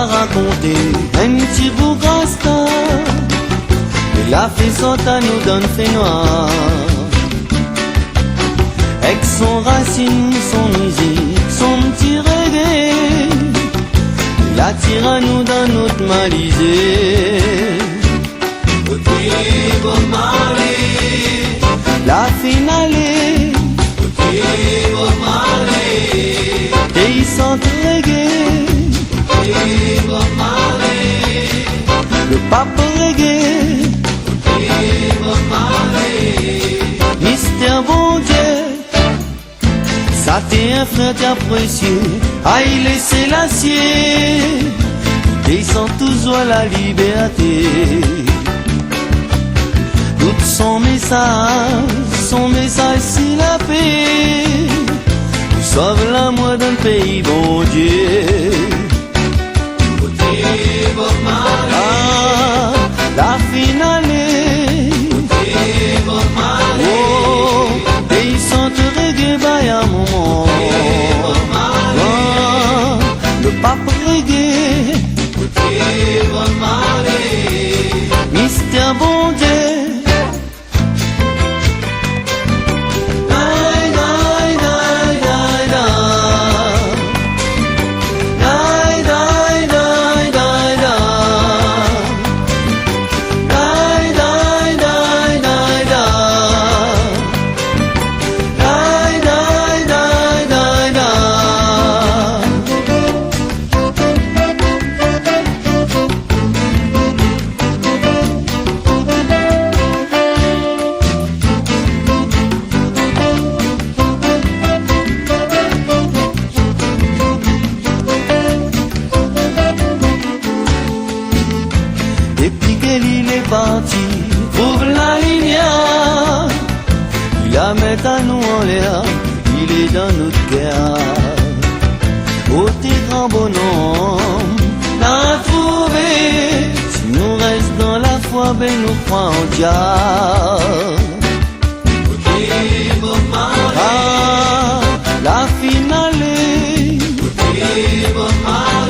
raconter un petit bout rasta. Il a fait sortir nous dans le fait noir. Avec son racine, son musique, son petit reggae, il attire à nous dans notre malisée. La finale, et ils sont reggae. Le pape reggae, Mystère bon Dieu, ça t'est un frère t'apprécié, ah il est Sélassié, ils sont toujours à la liberté. Tout son message c'est la paix, sauve la moi d'un pays bon Dieu. Ah, la finale, oh, et ils sont reggae by un moment. Ah, le pape reggae, Mystère bon Dieu. Depuis qu'il est parti, ouvre la lumière, il la met à nous en l'air, il est dans notre cœur. Oh tes grands bonhommes, t'as trouvé, si nous restons dans la foi, ben nous croyons en Dieu. Ah, la finale,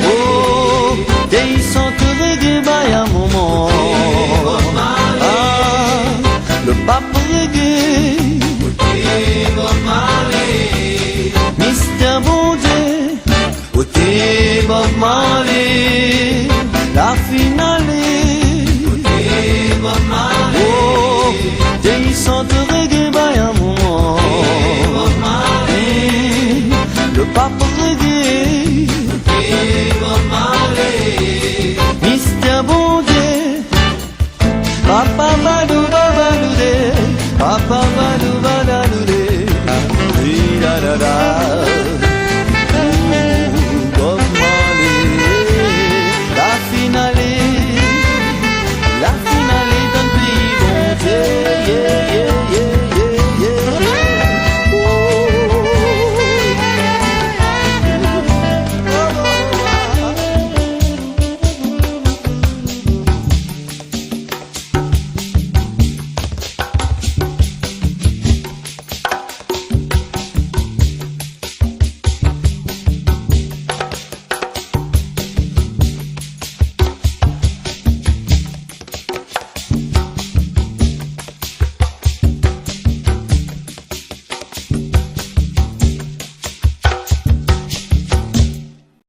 oh, ils sont reggae by un moment.